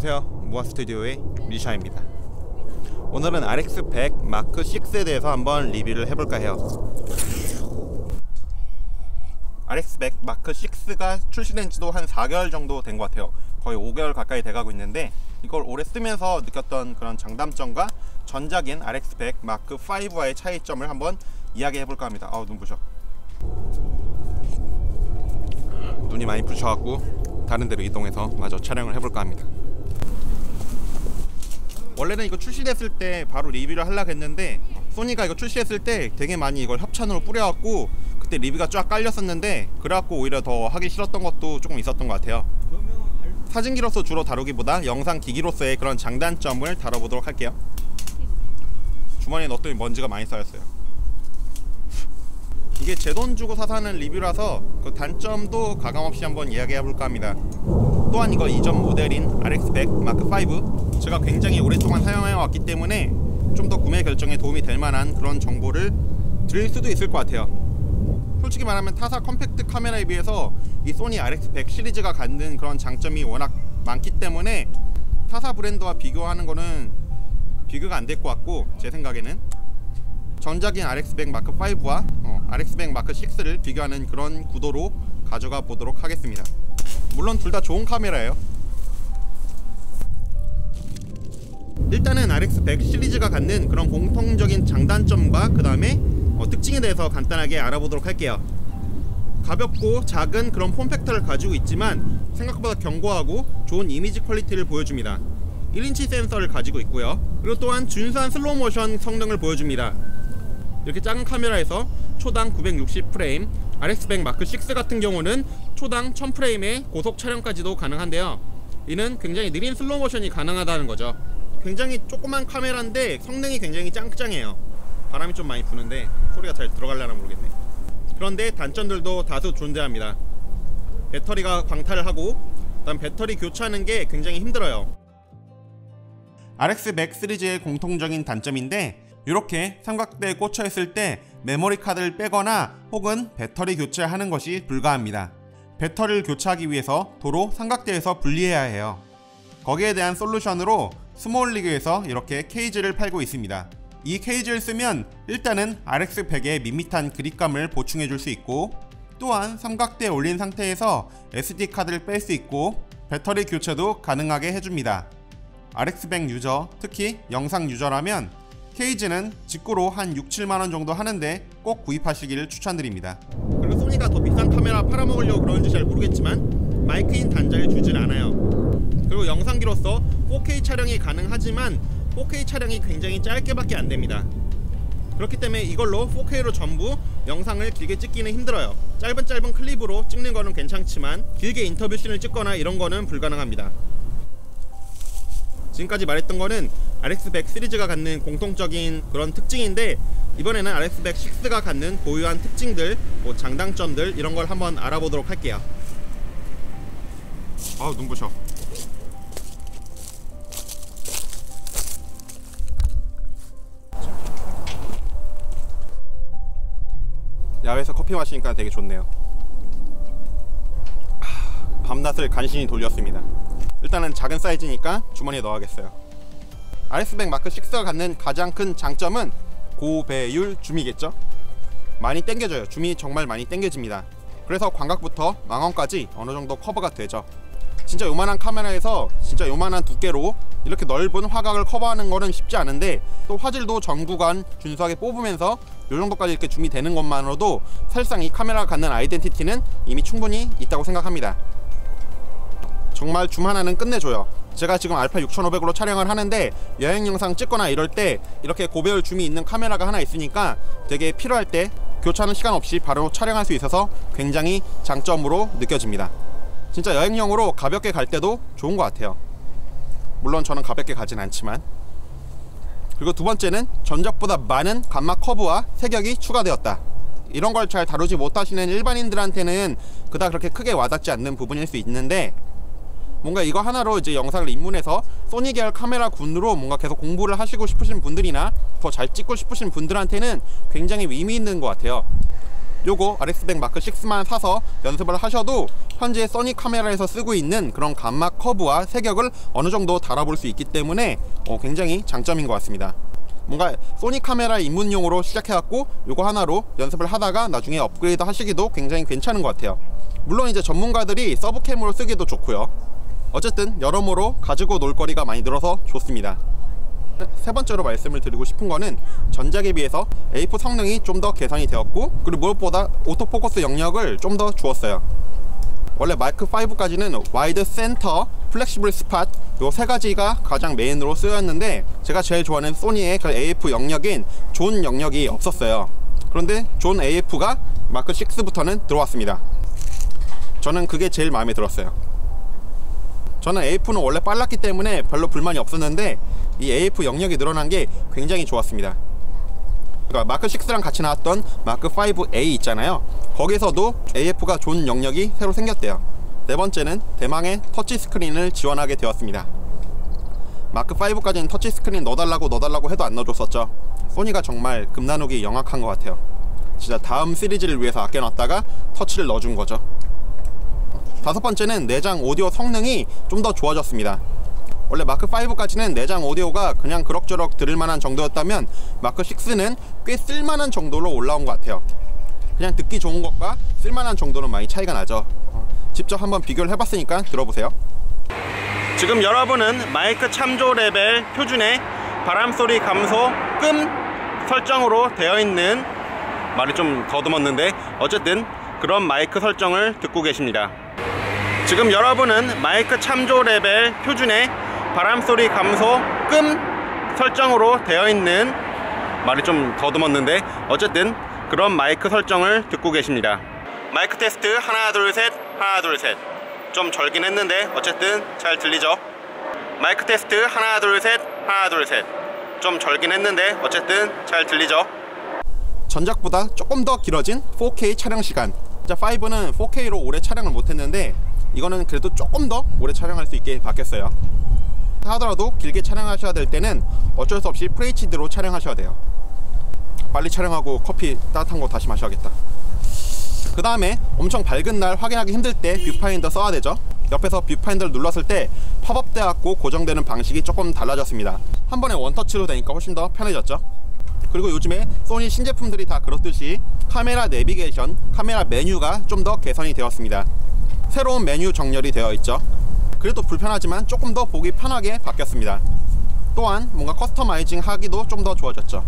안녕하세요, 무아스튜디오의 리샤입니다. 오늘은 RX100 마크 6에 대해서 한번 리뷰를 해볼까 해요. RX100 마크 6가 출시된 지도 한 4개월 정도 된 것 같아요. 거의 5개월 가까이 돼가고 있는데, 이걸 오래 쓰면서 느꼈던 그런 장단점과 전작인 RX100 마크 5와의 차이점을 한번 이야기해볼까 합니다. 눈부셔. 눈이 많이 부셔갖고 다른 데로 이동해서 마저 촬영을 해볼까 합니다. 원래는 이거 출시됐을 때 바로 리뷰를 하려고 했는데, 소니가 이거 출시했을 때 되게 많이 이걸 협찬으로 뿌려갖고 그때 리뷰가 쫙 깔렸었는데, 그래갖고 오히려 더 하기 싫었던 것도 조금 있었던 것 같아요. 사진기로서 주로 다루기보다 영상 기기로서의 그런 장단점을 다뤄보도록 할게요. 주머니에 넣었더니 먼지가 많이 쌓였어요. 이게 제 돈 주고 사사는 리뷰라서 그 단점도 가감없이 한번 이야기해볼까 합니다. 또한 이거 이전 모델인 RX100 마크 5, 제가 굉장히 오랫동안 사용해왔기 때문에 좀 더 구매 결정에 도움이 될 만한 그런 정보를 드릴 수도 있을 것 같아요. 솔직히 말하면 타사 컴팩트 카메라에 비해서 이 소니 RX100 시리즈가 갖는 그런 장점이 워낙 많기 때문에 타사 브랜드와 비교하는 거는 비교가 안 될 것 같고, 제 생각에는 전작인 RX100 마크 5와 RX100 마크 6를 비교하는 그런 구도로 가져가 보도록 하겠습니다. 물론 둘 다 좋은 카메라예요. 일단은 RX100 시리즈가 갖는 그런 공통적인 장단점과 그 다음에 특징에 대해서 간단하게 알아보도록 할게요. 가볍고 작은 그런 폼팩터를 가지고 있지만 생각보다 견고하고 좋은 이미지 퀄리티를 보여줍니다. 1인치 센서를 가지고 있고요. 그리고 또한 준수한 슬로우 모션 성능을 보여줍니다. 이렇게 작은 카메라에서 초당 960프레임, RX100 마크 6 같은 경우는 초당 1000프레임의 고속 촬영까지도 가능한데요. 이는 굉장히 느린 슬로우 모션이 가능하다는 거죠. 굉장히 조그만 카메라인데 성능이 굉장히 짱짱해요. 바람이 좀 많이 부는데 소리가 잘 들어갈려나 모르겠네. 그런데 단점들도 다수 존재합니다. 배터리가 광탈을 하고, 그다음 배터리 교체하는 게 굉장히 힘들어요. RX100 시리즈의 공통적인 단점인데, 이렇게 삼각대에 꽂혀 있을 때 메모리 카드를 빼거나 혹은 배터리 교체하는 것이 불가합니다. 배터리를 교체하기 위해서 도로 삼각대에서 분리해야 해요. 거기에 대한 솔루션으로 스몰리그에서 이렇게 케이지를 팔고 있습니다. 이 케이지를 쓰면 일단은 RX100의 밋밋한 그립감을 보충해 줄 수 있고, 또한 삼각대에 올린 상태에서 SD카드를 뺄 수 있고 배터리 교체도 가능하게 해줍니다. RX100 유저, 특히 영상 유저라면 케이지는 직구로 한 6-7만원 정도 하는데 꼭 구입하시기를 추천드립니다. 그리고 소니가 더 비싼 카메라 팔아먹으려고 그러는지 잘 모르겠지만 마이크인 단자를 주진 않아요. 그리고 영상기로서 4K 촬영이 가능하지만 4K 촬영이 굉장히 짧게밖에 안됩니다. 그렇기 때문에 이걸로 4K로 전부 영상을 길게 찍기는 힘들어요. 짧은 클립으로 찍는 거는 괜찮지만 길게 인터뷰씬을 찍거나 이런 거는 불가능합니다. 지금까지 말했던 거는 RX100 시리즈가 갖는 공통적인 그런 특징인데, 이번에는 RX100 6가 갖는 고유한 특징들, 장단점들 이런 걸 한번 알아보도록 할게요. 눈부셔. 야외에서 커피 마시니까 되게 좋네요. 밤낮을 간신히 돌렸습니다. 일단은 작은 사이즈니까 주머니에 넣어야겠어요. RX100 마크 6가 갖는 가장 큰 장점은 고배율 줌이겠죠. 많이 당겨져요. 줌이 정말 많이 당겨집니다. 그래서 광각부터 망원까지 어느정도 커버가 되죠. 진짜 요만한 카메라에서 진짜 요만한 두께로 이렇게 넓은 화각을 커버하는 거는 쉽지 않은데, 또 화질도 전 구간 준수하게 뽑으면서 요정도까지 이렇게 줌이 되는 것만으로도 사실상 이 카메라가 갖는 아이덴티티는 이미 충분히 있다고 생각합니다. 정말 줌 하나는 끝내줘요. 제가 지금 알파 6500으로 촬영을 하는데 여행 영상 찍거나 이럴 때 이렇게 고배율 줌이 있는 카메라가 하나 있으니까 되게 필요할 때 교체하는 시간 없이 바로 촬영할 수 있어서 굉장히 장점으로 느껴집니다. 진짜 여행용으로 가볍게 갈 때도 좋은 것 같아요. 물론 저는 가볍게 가진 않지만. 그리고 두 번째는 전작보다 많은 감막 커브와 색역이 추가되었다. 이런 걸 잘 다루지 못하시는 일반인들한테는 그닥 그렇게 크게 와닿지 않는 부분일 수 있는데, 뭔가 이거 하나로 이제 영상을 입문해서 소니 계열 카메라 군으로 뭔가 계속 공부를 하시고 싶으신 분들이나 더 잘 찍고 싶으신 분들한테는 굉장히 의미 있는 것 같아요. 요거 RX100 마크 6만 사서 연습을 하셔도 현재 소니 카메라에서 쓰고 있는 그런 감마 커브와 세격을 어느 정도 달아볼 수 있기 때문에 굉장히 장점인 것 같습니다. 뭔가 소니 카메라 입문용으로 시작해갖고 요거 하나로 연습을 하다가 나중에 업그레이드 하시기도 굉장히 괜찮은 것 같아요. 물론 이제 전문가들이 서브캠으로 쓰기도 좋고요. 어쨌든 여러모로 가지고 놀 거리가 많이 늘어서 좋습니다. 세 번째로 말씀을 드리고 싶은 거는 전작에 비해서 A4 성능이 좀 더 개선이 되었고, 그리고 무엇보다 오토포커스 영역을 좀 더 주었어요. 원래 마크 5까지는 와이드, 센터, 플렉시블 스팟 요 세 가지가 가장 메인으로 쓰였는데, 제가 제일 좋아하는 소니의 그 AF 영역인 존 영역이 없었어요. 그런데 존 AF가 마크 6부터는 들어왔습니다. 저는 그게 제일 마음에 들었어요. 저는 AF는 원래 빨랐기 때문에 별로 불만이 없었는데 이 AF 영역이 늘어난 게 굉장히 좋았습니다. 그러니까 마크 6랑 같이 나왔던 마크 5A 있잖아요. 거기서도 AF가 존 영역이 새로 생겼대요. 네 번째는 대망의 터치스크린을 지원하게 되었습니다. 마크 5까지는 터치스크린 넣어달라고 해도 안 넣어줬었죠. 소니가 정말 금나누기 영악한 것 같아요. 진짜 다음 시리즈를 위해서 아껴놨다가 터치를 넣어준 거죠. 다섯 번째는 내장 오디오 성능이 좀 더 좋아졌습니다. 원래 마크 5까지는 내장 오디오가 그냥 그럭저럭 들을만한 정도였다면 마크 6는 꽤 쓸만한 정도로 올라온 것 같아요. 그냥 듣기 좋은 것과 쓸만한 정도는 많이 차이가 나죠. 직접 한번 비교를 해봤으니까 들어보세요. 지금 여러분은 마이크 참조 레벨 표준의 바람소리 감소 끔 설정으로 되어 있는, 말이 좀 더듬었는데 어쨌든 그런 마이크 설정을 듣고 계십니다. 지금 여러분은 마이크 참조 레벨 표준의 바람소리 감소 끔 설정으로 되어 있는, 말이 좀 더듬었는데 어쨌든 그런 마이크 설정을 듣고 계십니다. 마이크 테스트 하나 둘 셋, 하나 둘 셋. 좀 절긴 했는데 어쨌든 잘 들리죠? 마이크 테스트 하나 둘 셋, 하나 둘 셋. 좀 절긴 했는데 어쨌든 잘 들리죠? 전작보다 조금 더 길어진 4K 촬영 시간. 5는 4K로 오래 촬영을 못했는데 이거는 그래도 조금 더 오래 촬영할 수 있게 바뀌었어요. 하더라도 길게 촬영하셔야 될 때는 어쩔 수 없이 FHD로 촬영하셔야 돼요. 빨리 촬영하고 커피 따뜻한 거 다시 마셔야겠다. 그 다음에 엄청 밝은 날 확인하기 힘들 때 뷰파인더 써야 되죠. 옆에서 뷰파인더를 눌렀을 때 팝업 돼갖고 고정되는 방식이 조금 달라졌습니다. 한 번에 원터치로 되니까 훨씬 더 편해졌죠. 그리고 요즘에 소니 신제품들이 다 그렇듯이 카메라 내비게이션, 카메라 메뉴가 좀 더 개선이 되었습니다. 새로운 메뉴 정렬이 되어 있죠. 그래도 불편하지만 조금 더 보기 편하게 바뀌었습니다. 또한 뭔가 커스터마이징 하기도 좀 더 좋아졌죠.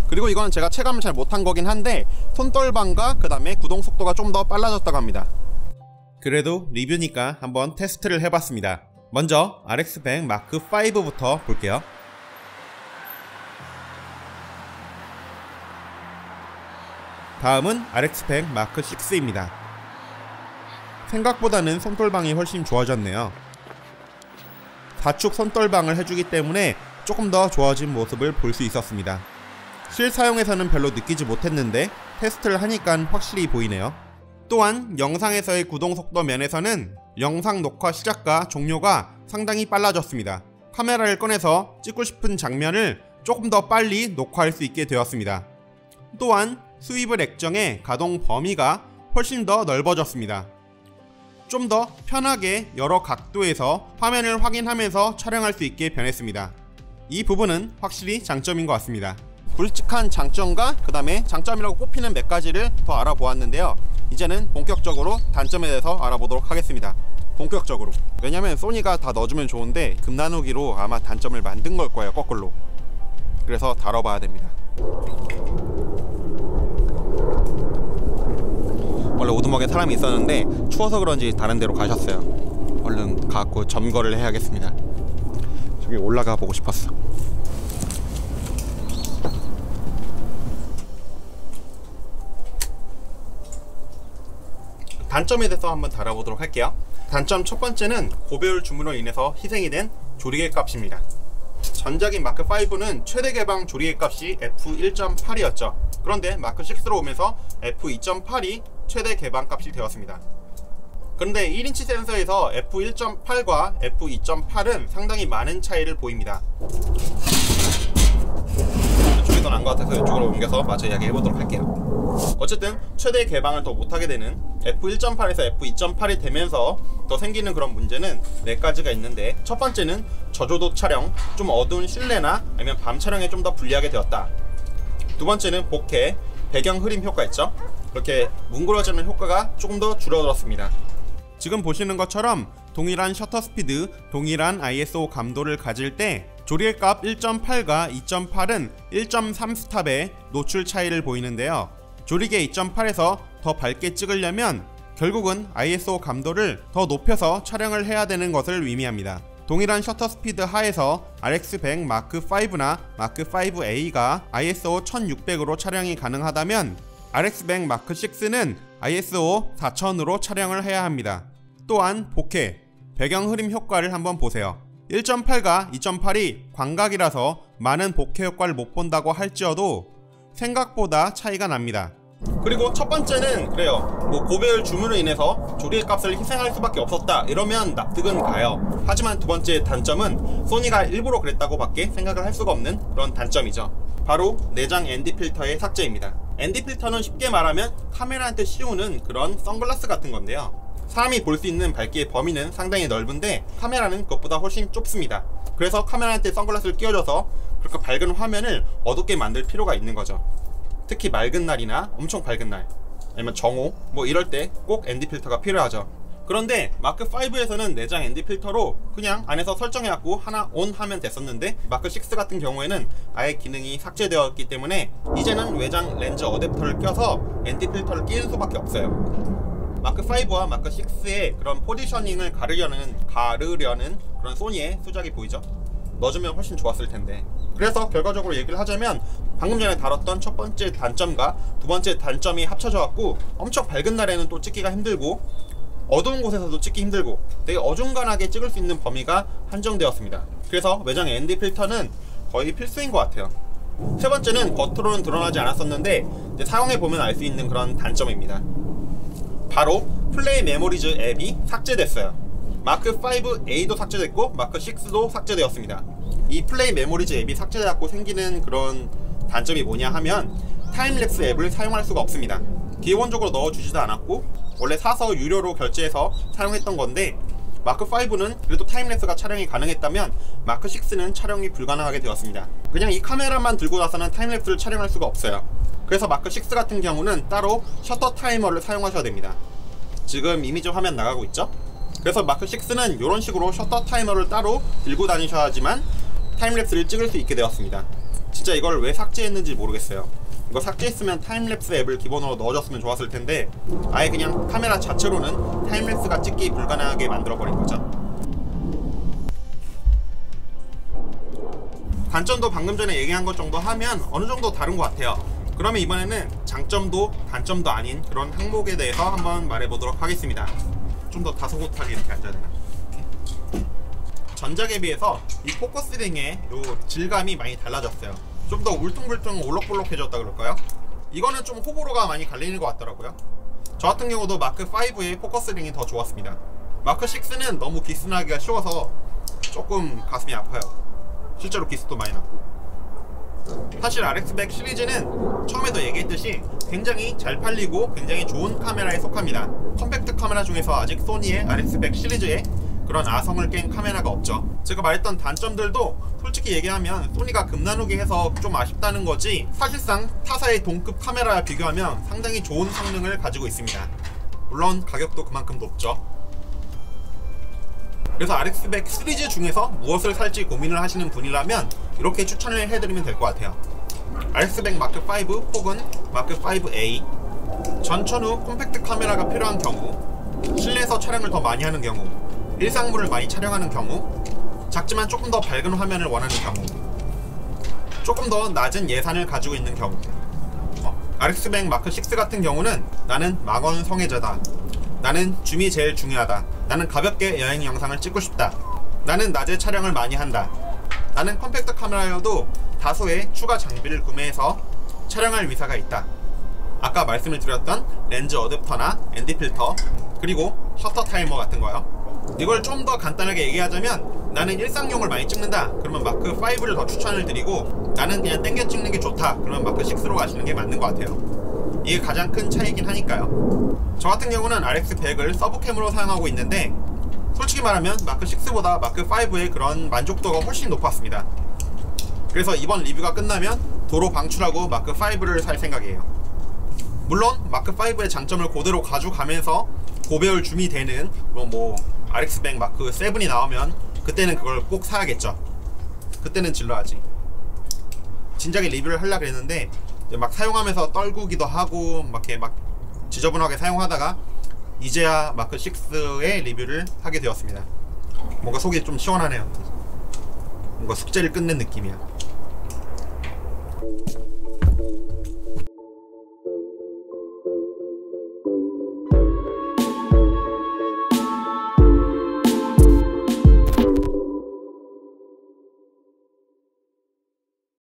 그리고 이거는 제가 체감을 잘 못한 거긴 한데 손떨방과 그 다음에 구동 속도가 좀 더 빨라졌다고 합니다. 그래도 리뷰니까 한번 테스트를 해봤습니다. 먼저 RX100 마크 5부터 볼게요. 다음은 RX100 마크 6입니다. 생각보다는 손떨방이 훨씬 좋아졌네요. 4축 손떨방을 해주기 때문에 조금 더 좋아진 모습을 볼 수 있었습니다. 실사용에서는 별로 느끼지 못했는데 테스트를 하니까 확실히 보이네요. 또한 영상에서의 구동 속도 면에서는 영상 녹화 시작과 종료가 상당히 빨라졌습니다. 카메라를 꺼내서 찍고 싶은 장면을 조금 더 빨리 녹화할 수 있게 되었습니다. 또한 스위블 액정의 가동 범위가 훨씬 더 넓어졌습니다. 좀 더 편하게 여러 각도에서 화면을 확인하면서 촬영할 수 있게 변했습니다. 이 부분은 확실히 장점인 것 같습니다. 굵직한 장점과 그 다음에 장점이라고 꼽히는 몇 가지를 더 알아보았는데요. 이제는 본격적으로 단점에 대해서 알아보도록 하겠습니다. 본격적으로. 왜냐면 소니가 다 넣어주면 좋은데 금나누기로 아마 단점을 만든 걸 거예요, 거꾸로. 그래서 다뤄봐야 됩니다. 원래 오두막에 사람이 있었는데 추워서 그런지 다른 데로 가셨어요. 얼른 가고 점거를 해야겠습니다. 저기 올라가 보고 싶었어. 단점에 대해서 한번 다뤄보도록 할게요. 단점 첫 번째는 고배율 주문으로 인해서 희생이 된 조리개 값입니다. 전작인 마크 5는 최대 개방 조리개 값이 f1.8이었죠. 그런데 마크 6로 오면서 f2.8이 최대 개방 값이 되었습니다. 그런데 1인치 센서에서 f1.8과 f2.8은 상당히 많은 차이를 보입니다. 이쪽이 더 나은 것 같아서 이쪽으로 옮겨서 마저 이야기해 보도록 할게요. 어쨌든 최대 개방을 더 못하게 되는 f1.8에서 f2.8이 되면서 더 생기는 그런 문제는 4가지가 있는데, 첫 번째는 저조도 촬영, 좀 어두운 실내나 아니면 밤 촬영에 좀 더 불리하게 되었다. 두 번째는 보케, 배경 흐림 효과 있죠? 이렇게 뭉그러지는 효과가 조금 더 줄어들었습니다. 지금 보시는 것처럼 동일한 셔터 스피드, 동일한 ISO 감도를 가질 때 조리의 값 1.8과 2.8은 1.3 스탑의 노출 차이를 보이는데요. 조리개 2.8에서 더 밝게 찍으려면 결국은 ISO 감도를 더 높여서 촬영을 해야 되는 것을 의미합니다. 동일한 셔터 스피드 하에서 RX100 M5나 M5A가 ISO 1600으로 촬영이 가능하다면 RX100 M6는 ISO 4000으로 촬영을 해야 합니다. 또한 보케, 배경 흐림 효과를 한번 보세요. 1.8과 2.8이 광각이라서 많은 보케 효과를 못 본다고 할지어도 생각보다 차이가 납니다. 그리고 첫 번째는 그래요, 고배율 줌으로 인해서 조리의 값을 희생할 수밖에 없었다, 이러면 납득은 가요. 하지만 두 번째 단점은 소니가 일부러 그랬다고 밖에 생각을 할 수가 없는 그런 단점이죠. 바로 내장 ND 필터의 삭제입니다. ND 필터는 쉽게 말하면 카메라한테 씌우는 그런 선글라스 같은 건데요. 사람이 볼 수 있는 밝기의 범위는 상당히 넓은데 카메라는 그것보다 훨씬 좁습니다. 그래서 카메라한테 선글라스를 끼워줘서 그렇게 밝은 화면을 어둡게 만들 필요가 있는 거죠. 특히 맑은 날이나 엄청 밝은 날, 아니면 정오 이럴 때 꼭 ND 필터가 필요하죠. 그런데 마크5에서는 내장 ND 필터로 그냥 안에서 설정해갖고 하나 ON 하면 됐었는데, 마크6 같은 경우에는 아예 기능이 삭제되었기 때문에 이제는 외장 렌즈 어댑터를 껴서 ND 필터를 끼는 수밖에 없어요. 마크5와 마크6의 그런 포지셔닝을 가르려는 그런 소니의 수작이 보이죠? 넣어주면 훨씬 좋았을 텐데. 그래서 결과적으로 얘기를 하자면 방금 전에 다뤘던 첫 번째 단점과 두 번째 단점이 합쳐져 갖고 엄청 밝은 날에는 또 찍기가 힘들고 어두운 곳에서도 찍기 힘들고 되게 어중간하게 찍을 수 있는 범위가 한정되었습니다. 그래서 외장 ND 필터는 거의 필수인 것 같아요. 세 번째는 겉으로는 드러나지 않았었는데 이제 사용해보면 알 수 있는 그런 단점입니다. 바로 플레이 메모리즈 앱이 삭제됐어요. 마크5A도 삭제됐고 마크6도 삭제되었습니다. 이 플레이 메모리즈 앱이 삭제되었고 생기는 그런 단점이 뭐냐 하면 타임랩스 앱을 사용할 수가 없습니다. 기본적으로 넣어주지도 않았고 원래 사서 유료로 결제해서 사용했던 건데, 마크5는 그래도 타임랩스가 촬영이 가능했다면 마크6는 촬영이 불가능하게 되었습니다. 그냥 이 카메라만 들고 나서는 타임랩스를 촬영할 수가 없어요. 그래서 마크6 같은 경우는 따로 셔터 타이머를 사용하셔야 됩니다. 지금 이미지 화면 나가고 있죠? 그래서 마크6는 이런 식으로 셔터 타이머를 따로 들고 다니셔야지만 타임랩스를 찍을 수 있게 되었습니다. 진짜 이걸 왜 삭제했는지 모르겠어요. 이거 삭제했으면 타임랩스 앱을 기본으로 넣어줬으면 좋았을 텐데 아예 그냥 카메라 자체로는 타임랩스가 찍기 불가능하게 만들어버린 거죠. 단점도 방금 전에 얘기한 것 정도 하면 어느 정도 다른 것 같아요. 그러면 이번에는 장점도 단점도 아닌 그런 항목에 대해서 한번 말해보도록 하겠습니다. 좀 더 다소곳하게 이렇게 앉아야 되나? 이렇게. 전작에 비해서 이 포커스링의 요 질감이 많이 달라졌어요. 좀 더 울퉁불퉁 올록볼록해졌다 그럴까요? 이거는 좀 호불호가 많이 갈리는 것 같더라고요. 저 같은 경우도 마크5의 포커스링이 더 좋았습니다. 마크6는 너무 기스나기가 쉬워서 조금 가슴이 아파요. 실제로 기스도 많이 났고. 사실 RX100 시리즈는 처음에도 얘기했듯이 굉장히 잘 팔리고 굉장히 좋은 카메라에 속합니다. 컴팩트 카메라 중에서 아직 소니의 RX100 시리즈에 그런 아성을 깬 카메라가 없죠. 제가 말했던 단점들도 솔직히 얘기하면 소니가 금나누기 해서 좀 아쉽다는 거지, 사실상 타사의 동급 카메라와 비교하면 상당히 좋은 성능을 가지고 있습니다. 물론 가격도 그만큼 높죠. 그래서 RX100 시리즈 중에서 무엇을 살지 고민을 하시는 분이라면 이렇게 추천을 해드리면 될 것 같아요. RX100 마크5 혹은 마크5A, 전천 후 콤팩트 카메라가 필요한 경우, 실내에서 촬영을 더 많이 하는 경우, 일상물을 많이 촬영하는 경우, 작지만 조금 더 밝은 화면을 원하는 경우, 조금 더 낮은 예산을 가지고 있는 경우, RX100 마크6 같은 경우는 나는 망원 성애자다, 나는 줌이 제일 중요하다, 나는 가볍게 여행 영상을 찍고 싶다, 나는 낮에 촬영을 많이 한다, 나는 컴팩트 카메라여도 다소의 추가 장비를 구매해서 촬영할 위사가 있다, 아까 말씀을 드렸던 렌즈 어댑터나 ND 필터, 그리고 셔터 타이머 같은 거요. 이걸 좀 더 간단하게 얘기하자면 나는 일상용을 많이 찍는다, 그러면 마크5를 더 추천을 드리고 나는 그냥 땡겨 찍는 게 좋다, 그러면 마크6로 가시는 게 맞는 것 같아요. 이게 가장 큰 차이긴 하니까요. 저 같은 경우는 RX100을 서브캠으로 사용하고 있는데 솔직히 말하면 마크 6보다 마크 5의 그런 만족도가 훨씬 높았습니다. 그래서 이번 리뷰가 끝나면 도로 방출하고 마크 5를 살 생각이에요. 물론 마크 5의 장점을 그대로 가져가면서 고배율 줌이 되는 뭐 RX100 마크 7이 나오면 그때는 그걸 꼭 사야겠죠. 그때는 질러야지. 진작에 리뷰를 하려고 그랬는데 막 사용하면서 떨구기도 하고 막 이렇게 막 지저분하게 사용하다가 이제야 마크 6의 리뷰를 하게 되었습니다. 뭔가 속이 좀 시원하네요. 뭔가 숙제를 끝낸 느낌이야.